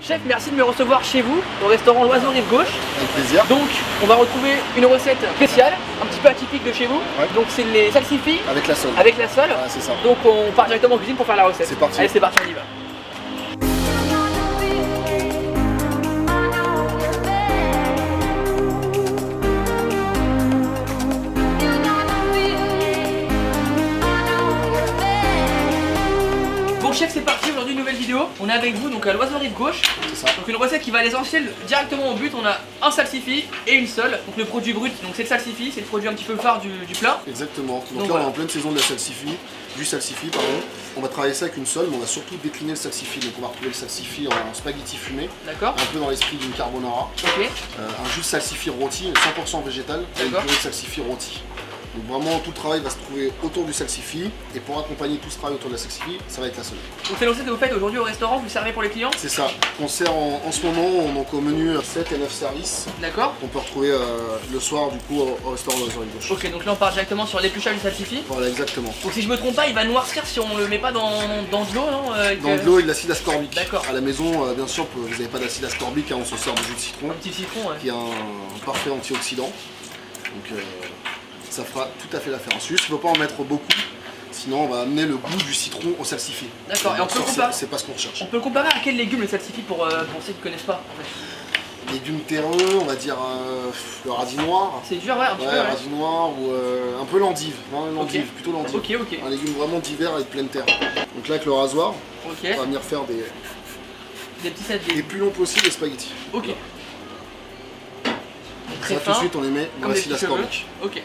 Chef, merci de me recevoir chez vous, au restaurant L'Oiseau Rive Gauche. Avec plaisir. Donc, on va retrouver une recette spéciale, un petit peu atypique de chez vous. Ouais. Donc, c'est les salsifis Avec la sole. avec la sole. Voilà, c'est ça. Donc, on part directement en cuisine pour faire la recette. C'est parti. Allez, c'est parti, on y va. Bon chef, c'est parti, aujourd'hui une nouvelle vidéo. On est avec vous donc à L'Oiseau Rive Gauche. C'est ça. Donc une recette qui va à l'essentiel directement au but. On a un salsifi et une sole. Donc le produit brut, donc c'est le salsifi, c'est le produit un petit peu phare du plat. Exactement. Donc là, voilà. on est en pleine saison de la salsifis, du salsifi, pardon. On va travailler ça avec une sole, mais on va surtout décliner le salsifis. Donc on va retrouver le salsifis en spaghetti fumé, D'accord. un peu dans l'esprit d'une carbonara. Ok. Un jus de salsifis rôti, 100% végétal, et une D'accord. purée de salsifis rôti. Donc vraiment tout le travail va se trouver autour du salsifis, et pour accompagner tout ce travail autour de la salsifis, ça va être la sole. Donc c'est l'oncet que vous faites aujourd'hui au restaurant, vous le servez pour les clients. C'est ça. On sert en ce moment, donc au menu 7 et 9 services. D'accord. On peut retrouver le soir du coup au restaurant L'Oiseau Rive Gauche. Ok, donc là on part directement sur l'épluchage du salsifi. Voilà, exactement. Donc si je me trompe pas, il va noircir si on le met pas dans de l'eau, non Dans de l'eau et de l'acide ascorbique. D'accord. À la maison, bien sûr, vous n'avez pas d'acide ascorbique, hein, on se sert de jus de citron, Un petit citron, ouais. qui est un parfait antioxydant. Donc ça fera tout à fait l'affaire. Ensuite, il ne faut pas en mettre beaucoup, sinon on va amener le goût du citron au salsifis. D'accord, et on Donc, peut le ça, comparer. c'est pas ce qu'on recherche. On peut le comparer à quel légume le salsifi pour ceux qui connaissent pas en fait. Légumes terreux, on va dire le radis noir. C'est dur, ouais, un petit peu. Ouais, Ouais. radis noir ou un peu l'endive. Non, l'endive, Ok. plutôt l'endive. Ok, ok. Un légume vraiment d'hiver et de pleine terre. Donc là, avec le rasoir, Ok. on va venir faire Des petits sets les plus longs possibles les spaghettis. Ok. Très Ça, tout de fin. suite, on les met dans Comme des l'acide petits cheveux. ascorbique. Ok.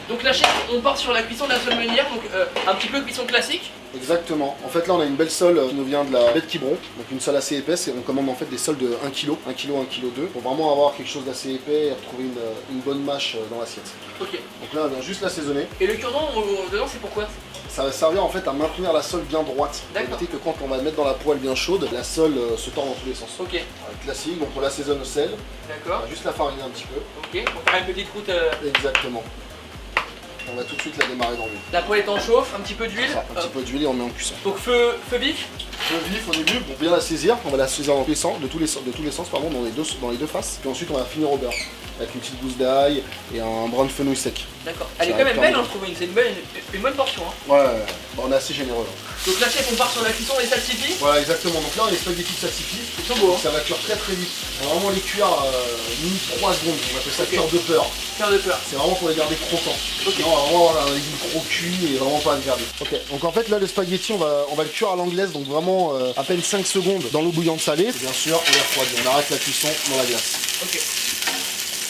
Donc là, chef, on part sur la cuisson de la sole meunière, donc un petit peu cuisson classique. Exactement. En fait, là, on a une belle sole qui nous vient de la baie de Quiberon, donc une sole assez épaisse, et on commande en fait des sols de 1 kg, 1 kg, 1 kg 2, pour vraiment avoir quelque chose d'assez épais et retrouver une bonne mâche dans l'assiette. Ok. Donc là, on vient juste l'assaisonner. Et le cure-dent dedans, c'est pourquoi? Ça va servir en fait à maintenir la sole bien droite. Pour D'accord. éviter que quand on va le mettre dans la poêle bien chaude, la sole se tord dans tous les sens. Ok. Classique, donc on l'assaisonne au sel, on D'accord. va juste la fariner un petit peu. Ok. Pour faire une petite croûte. Exactement. On va tout de suite la démarrer dans l'huile. La poêle est en chauffe, un petit peu d'huile. Un petit peu d'huile et on met en cuisson. Donc feu vif. Feu vif au début pour bien la saisir, on va la saisir de tous les sens pardon, dans les deux faces. Puis ensuite on va finir au beurre avec une petite gousse d'ail et un brin de fenouil sec. D'accord. Elle est Ça quand va même être belle, pas hein, je trouve. C'est une bonne portion. Hein. Ouais, bah, on est assez généreux. Là. Donc là, chef, on part sur la cuisson des salsifis. Voilà, exactement. Donc là on a les spaghettis de salsifis. Ils sont beaux. Hein. Ça va cuire très très vite. On va vraiment les cuire limite 3 secondes. On appelle ça Ok. cuire de peur. Cœur de peur. C'est vraiment pour les garder croquants. Ok. Sinon, on va vraiment avoir un légume trop cuit et vraiment pas agréable. Ok, donc en fait là le spaghetti on va le cuire à l'anglaise, donc vraiment à peine 5 secondes dans l'eau bouillante salée. Et bien sûr on les refroidit, on arrête la cuisson dans la glace. Ok.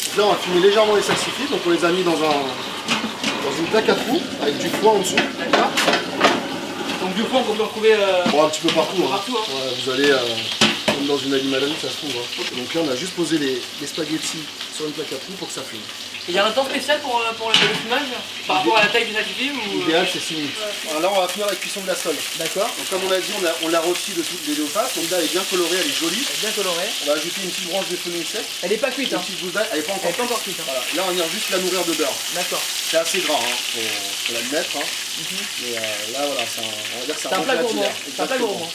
Donc là on a fumé légèrement les salsifis, donc on les a mis dans une plaque à trous avec du foie en dessous. D'accord. Donc du foin qu'on peut retrouver. Bon, un petit peu partout. Hein. Partout, hein. Ouais, vous allez comme dans une animalerie ça se trouve. Hein. Donc là on a juste posé les spaghettis sur une plaque à trous pour que ça fume. Il y a un temps spécial pour le fumage par rapport à la taille du salsifi ou... L'idéal c'est 6 minutes. Alors là on va finir la cuisson de la sole. D'accord. Donc comme on a dit, on l'a rôti de toutes les deux faces. Donc là elle est bien colorée, elle est jolie. Elle est bien colorée. On va ajouter une petite branche de fenouil sec, Elle est pas cuite, une hein. petite gousse d'ail, elle est pas Elle est pas encore encore cuite. Hein. Voilà. Là on vient juste la nourrir de beurre. D'accord. C'est assez gras, hein. faut l'admettre. Hein. Mais là voilà, on va dire que ça C'est un range plat la gourmand. bière. C'est un plat Exactement. gourmand.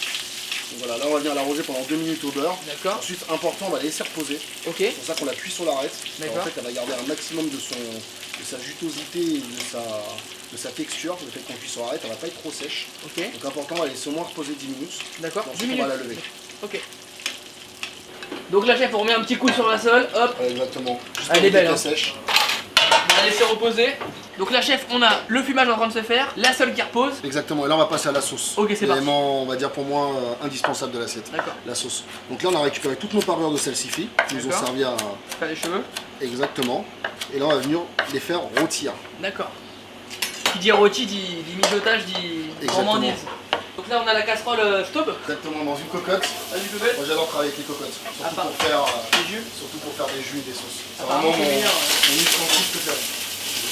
Donc voilà, là on va venir l'arroser pendant 2 minutes au beurre. D'accord. Ensuite, important, on va la laisser reposer. Ok. C'est pour ça qu'on la cuit sur l'arête. D'accord. En fait, elle va garder un maximum de sa jutosité et de sa texture. Le fait qu'on cuit sur l'arête, elle va pas être trop sèche. Ok. Donc important, on va laisser au moins reposer 10 minutes. D'accord. Ensuite, 10 on minutes. va la lever. Ok. Donc là, chef, on remet un petit coup sur la sole. Hop. Ouais, exactement. Juste Elle est pour belle, qu'elle hein. sèche. On va la laisser reposer. Donc là, chef, on a le fumage en train de se faire, la sole qui repose. Exactement, et là on va passer à la sauce. Ok, c'est parti. L'élément, on va dire pour moi, indispensable de l'assiette. D'accord. La sauce. Donc là on a récupéré toutes nos parures de salsifis qui nous ont D'accord. servi à... Faire les cheveux. Exactement. Et là on va venir les faire rôtir. D'accord. Qui dit rôti, dit mijotage, dit Exactement. gourmandise. Donc là, on a la casserole Staub. Exactement, dans une cocotte. Vas-y, bébé. Moi j'adore travailler avec les cocottes. Surtout, Ah, pour faire, pour faire des jus et des sauces. C'est Apparemment, vraiment c'est mon meilleur, ouais. ustensile préféré.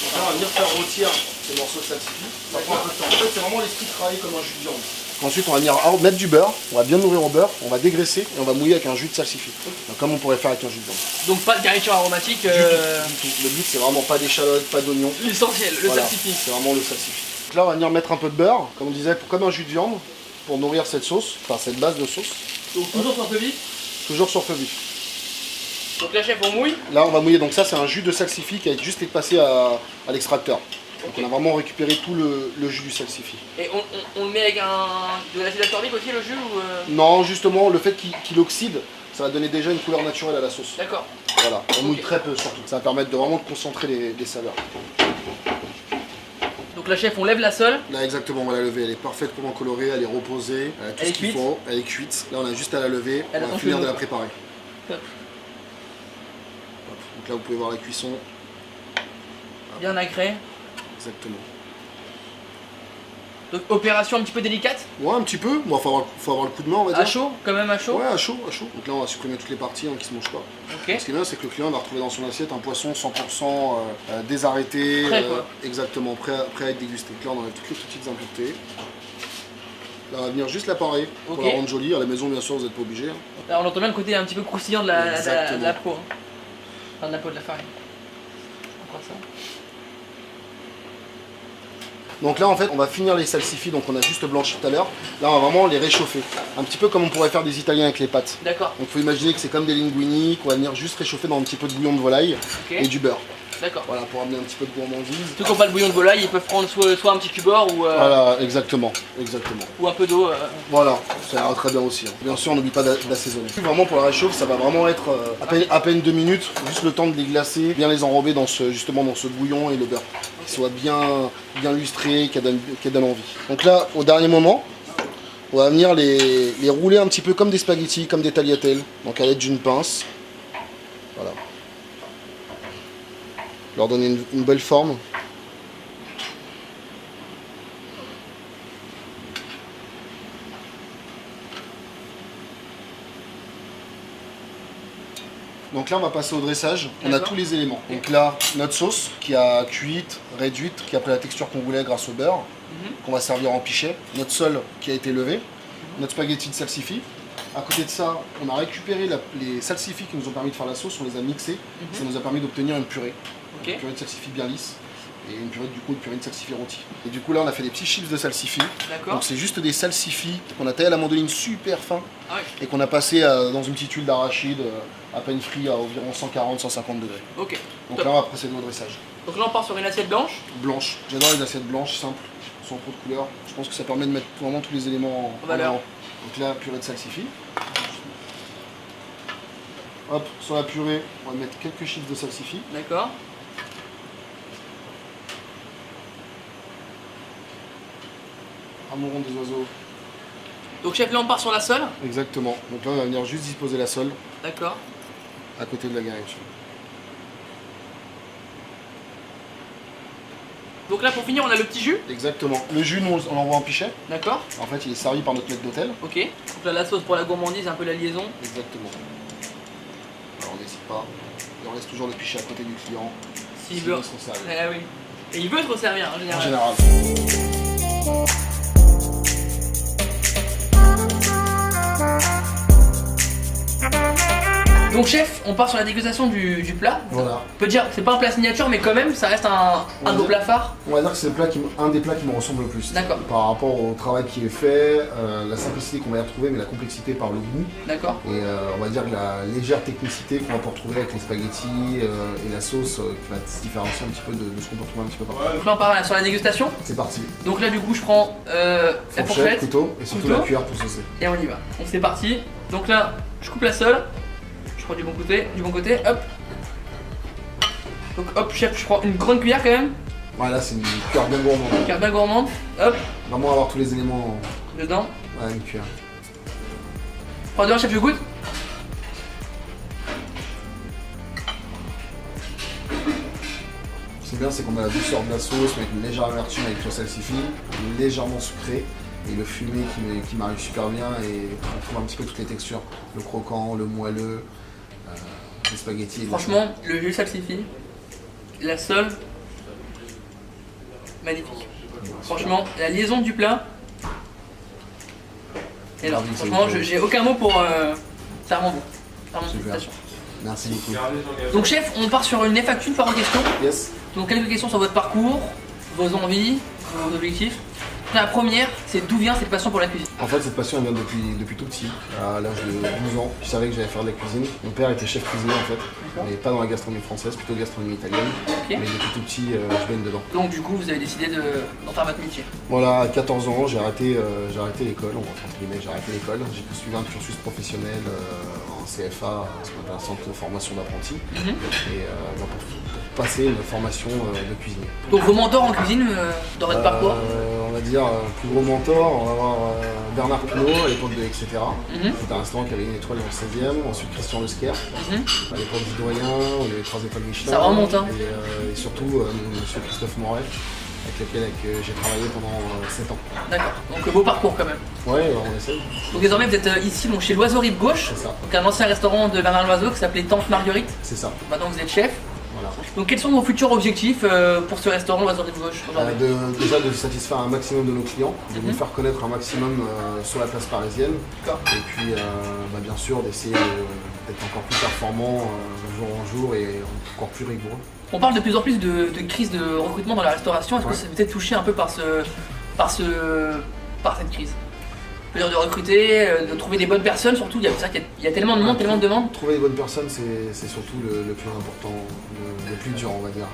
Donc là on va venir faire rôtir ces morceaux de salsifis. Ça prend un peu de temps. En fait c'est vraiment l'esprit de travailler comme un jus de viande. Ensuite on va venir mettre du beurre, on va bien nourrir au beurre, on va dégraisser et on va mouiller avec un jus de salsifis. Donc, comme on pourrait faire avec un jus de viande. Donc pas de garniture aromatique. Du tout. Le but c'est vraiment pas d'échalotes, pas d'oignons. L'essentiel, le Voilà, salsifi. c'est vraiment le salsifis. Donc là on va venir mettre un peu de beurre, comme on disait, comme un jus de viande. pour nourrir cette sauce, enfin cette base de sauce. Donc toujours sur feu vif. Toujours sur feu vif. Donc la chef, on mouille. Là on va mouiller, donc ça c'est un jus de salsifis qui a juste été passé à l'extracteur. Donc on a vraiment récupéré tout le jus du salsifis. Et on le met avec de l'acide ascorbique aussi, le jus ou Non, justement, le fait qu'il oxyde, ça va donner déjà une couleur naturelle à la sauce. D'accord. Voilà, on mouille très peu surtout. Ça va permettre de vraiment concentrer les saveurs. Donc la chef, on lève la sole. Là exactement, on va la lever. Elle est parfaitement colorée, elle est reposée, elle a tout ce qu'il faut. Elle est cuite. Là on a juste à la lever, on va finir de la préparer. Hop. Donc là vous pouvez voir la cuisson. Bien nacré. Exactement. Donc opération un petit peu délicate. Ouais, un petit peu. Bon, faut avoir le coup de main, on va dire. À chaud, quand même à chaud. Ouais, à chaud, à chaud. Donc là, on va supprimer toutes les parties qui se mangent pas. Ok. Ce qui est bien, c'est que le client va retrouver dans son assiette un poisson 100% désarrêté. Prêt, quoi. Exactement, prêt à être dégusté. Donc là, on enlève toutes les petites impuretés. Là, on va venir juste l'apparaît pour la rendre jolie. À la maison, bien sûr, vous n'êtes pas obligé. Là, on entend bien le côté un petit peu croustillant de la peau. Hein. Enfin, de la peau de la farine. Encore ça. Donc là en fait on va finir les salsifis, donc on a juste blanchi tout à l'heure. Là on va vraiment les réchauffer. Un petit peu comme on pourrait faire des Italiens avec les pâtes. D'accord. Donc il faut imaginer que c'est comme des linguini qu'on va venir juste réchauffer dans un petit peu de bouillon de volaille et du beurre. D'accord. Voilà, pour amener un petit peu de gourmandise. Ceux qui n'ont pas le bouillon de volaille, ils peuvent prendre soit un petit cubord ou, voilà, exactement, exactement. ou un peu d'eau. Voilà, ça ira très bien aussi. Hein. Bien sûr, on n'oublie pas d'assaisonner. Vraiment pour la réchauffe, ça va vraiment être à peine 2 minutes, juste le temps de les glacer, bien les enrober justement dans ce bouillon et le beurre. Qu'ils soient bien lustrés, qu'elles donnent envie. Donc là, au dernier moment, on va venir les rouler un petit peu comme des spaghettis, comme des tagliatelles, donc à l'aide d'une pince. Voilà. Leur donner une belle forme. Donc là on va passer au dressage, on a tous les éléments. Donc là notre sauce qui a cuite, réduite, qui a pris la texture qu'on voulait grâce au beurre, qu'on va servir en pichet. Notre sole qui a été levé, notre spaghetti de salsifis. À côté de ça, on a récupéré les salsifis qui nous ont permis de faire la sauce, on les a mixés. Ça nous a permis d'obtenir une purée. Une purée de salsifis bien lisse. Et une purée de salsifis rôti. Et du coup là on a fait des petits chips de salsifis. Donc c'est juste des salsifis qu'on a taillé à la mandoline super fin et qu'on a passé dans une petite huile d'arachide à peine frit à environ 140-150 degrés. Ok. Donc là on va procéder au dressage. Donc là on part sur une assiette blanche. Blanche. J'adore les assiettes blanches simples, sans trop de couleurs. Je pense que ça permet de mettre vraiment tous les éléments en valeur. Donc là purée de salsifis. Hop, sur la purée, on va mettre quelques chips de salsifis. D'accord. Un mouron des oiseaux. Donc chef, là on part sur la sole. Exactement. Donc là on va venir juste disposer la sole. D'accord. À côté de la garniture. Donc là pour finir on a le petit jus. Exactement. Le jus nous on l'envoie en pichet. D'accord. En fait il est servi par notre maître d'hôtel. Ok. Donc là la sauce pour la gourmandise, un peu la liaison. Exactement. Alors on n'hésite pas. Et on laisse toujours le pichet à côté du client. S'il veut. Eh oui. Et il veut se resservir en général. En général. Donc chef, on part sur la dégustation du plat. Voilà. On peut dire que c'est pas un plat signature mais quand même ça reste un de vos plats phares. On va dire que c'est un des plats qui me ressemble le plus. D'accord. Par rapport au travail qui est fait, la simplicité qu'on va y retrouver mais la complexité par le goût. D'accord. Et on va dire que la légère technicité qu'on va pouvoir retrouver avec les spaghettis et la sauce qui va se différencier un petit peu de ce qu'on peut retrouver un petit peu partout. Donc là on part sur la dégustation. C'est parti. Donc là du coup je prends la fourchette, couteau et surtout la cuillère pour saucer. Et on y va. Donc c'est parti. Donc là je coupe la sole. Je prends du bon côté, hop. Donc hop chef, je prends une grande cuillère quand même. Voilà, c'est une cuillère bien gourmande. Une cuillère bien gourmande, hop. Vraiment avoir tous les éléments dedans. Ouais, une cuillère. Prends deux chef, je goûte. Ce qui est bien, c'est qu'on a la douceur de la sauce avec une légère amertume avec le salsifis, légèrement sucré. Et le fumé qui m'arrive super bien et on trouve un petit peu toutes les textures. Le croquant, le moelleux, les spaghettis. Franchement, le jus salsifis, la sole, magnifique. Franchement, la liaison du plat. Et alors, franchement, j'ai aucun mot pour... c'est vraiment bon. Vraiment félicitations. Merci beaucoup. Donc chef, on part sur une FAQ, une par en question. Yes. Donc quelques questions sur votre parcours, vos envies, vos objectifs. La première, c'est d'où vient cette passion pour la cuisine? En fait, cette passion elle vient depuis tout petit. À l'âge de 12 ans, je savais que j'allais faire de la cuisine. Mon père était chef cuisinier en fait, mais pas dans la gastronomie française, plutôt gastronomie italienne. Ok. Mais depuis tout petit, je baigne dedans. Donc du coup, vous avez décidé d'en faire votre métier. Voilà, à 14 ans, j'ai arrêté l'école, entre guillemets, j'ai arrêté l'école. J'ai poursuivi un cursus professionnel en CFA, ce qu'on appelle un centre de formation d'apprenti, et pour passer une formation de cuisinier. Donc vos mentors en cuisine dans votre parcours? On va dire, plus gros mentor, on va avoir Bernard Pinault à l'époque de Etc. C'était un restaurant qui avait une étoile dans le 16e, ensuite Christian Lesquer, à l'époque du Doyen, on avait 3 étoiles Michelin. Ça remonte, hein. Et surtout monsieur Christophe Moret, avec lequel j'ai travaillé pendant 7 ans. D'accord, donc beau parcours quand même. Ouais, on essaye. Donc désormais vous êtes ici donc, chez l'Oiseau Rive Gauche, C'est ça. donc un ancien restaurant de Bernard Loiseau qui s'appelait Tante Marguerite. C'est ça. Maintenant vous êtes chef. Voilà. Donc quels sont vos futurs objectifs pour ce restaurant l'Oiseau Rive Gauche aujourd'hui? Déjà de satisfaire un maximum de nos clients, de nous faire connaître un maximum sur la place parisienne. D'accord. Et puis bien sûr d'essayer d'être encore plus performant jour en jour et encore plus rigoureux. On parle de plus en plus de crise de recrutement dans la restauration. Est-ce que ça vous êtes touché un peu par cette crise? C'est-à-dire de recruter, de trouver des bonnes personnes, surtout il y a tellement de monde, tellement de demandes. Trouver les bonnes personnes, c'est surtout le plus important, le plus dur, on va dire.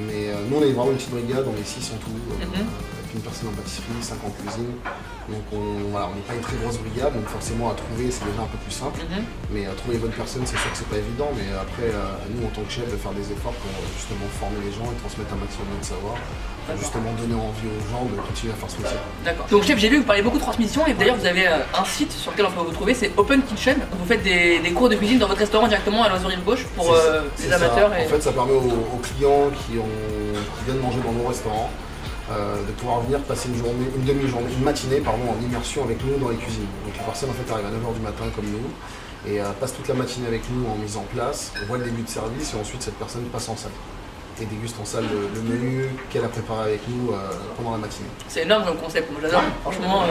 Mais nous, on est vraiment une petite brigade, on est 6 en tout, avec une personne en pâtisserie, 5 en cuisine. Donc on n'est pas une très grosse brigade, donc forcément à trouver c'est déjà un peu plus simple. Mais trouver les bonnes personnes, c'est sûr que c'est pas évident, mais après, nous en tant que chef, de faire des efforts pour justement former les gens et transmettre un maximum de savoir, pour justement donner envie aux gens de continuer à faire ce métier. D'accord. Donc chef, j'ai vu que vous parlez beaucoup de transmission et d'ailleurs vous avez un site sur lequel on peut vous trouver, c'est Open Kitchen. Vous faites des cours de cuisine dans votre restaurant directement à l'Oiseau Rive Gauche pour les amateurs. En fait, ça permet aux clients qui viennent manger dans nos restaurants de pouvoir venir passer une journée, une demi-journée, une matinée en immersion avec nous dans les cuisines. Donc les personnes en fait arrivent à 9h du matin comme nous et passent toute la matinée avec nous en mise en place, on voit le début de service et ensuite cette personne passe en salle et déguste en salle le menu qu'elle a préparé avec nous pendant la matinée. C'est énorme comme concept, moi j'adore. Franchement,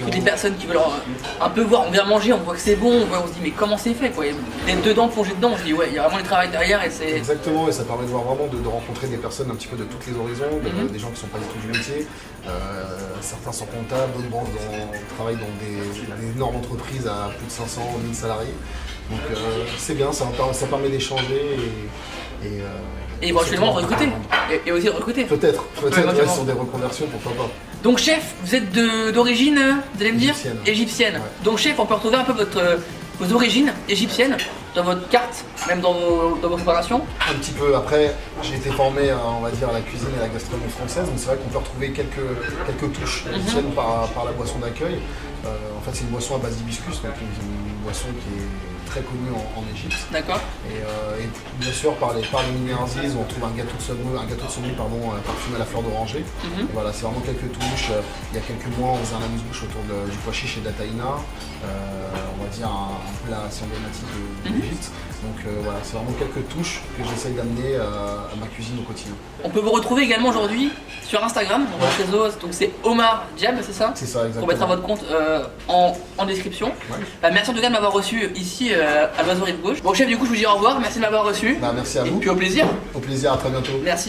toutes les personnes qui veulent un peu voir, on vient manger, on voit que c'est bon, on se dit mais comment c'est fait quoi. D'être dedans, plongé dedans, on se dit ouais, il y a vraiment du travail derrière et c'est... Exactement, et ça permet de voir vraiment de rencontrer des personnes un petit peu de tous les horizons, des gens qui ne sont pas du tout du métier. Certains sont comptables, d'autres travaillent dans des énormes entreprises à plus de 500 000 salariés. Donc c'est bien, ça permet d'échanger et éventuellement recruter. Et aussi recruter. Peut-être sur des reconversions, pourquoi pas. Donc chef, vous êtes d'origine, vous allez me dire, égyptienne. Ouais. Donc chef, on peut retrouver un peu vos origines égyptiennes dans votre carte, même dans vos préparations. Un petit peu. Après, j'ai été formé, on va dire, à la cuisine et à la gastronomie française, mais c'est vrai qu'on peut retrouver quelques touches égyptiennes par la boisson d'accueil. En fait, c'est une boisson à base d'hibiscus, donc une boisson qui est très connue en Égypte. D'accord. Et bien sûr, par les minéralises, on trouve un gâteau de semoule parfumé à la fleur d'oranger. Voilà, c'est vraiment quelques touches. Il y a quelques mois, on faisait un amuse-bouche autour du pois chiche et de la tahina. On va dire un plat assez emblématique de l'Égypte. Donc voilà, c'est vraiment quelques touches que j'essaye d'amener à ma cuisine au quotidien. On peut vous retrouver également aujourd'hui sur Instagram, dans votre réseau, donc c'est Omar Diab, c'est ça? C'est ça, exactement. On mettra votre compte en description. Merci en tout cas de m'avoir reçu ici à l'Oiseau Rive Gauche. Bon chef, du coup je vous dis au revoir, merci de m'avoir reçu. Merci à et vous. puis au plaisir. Au plaisir, à très bientôt. Merci.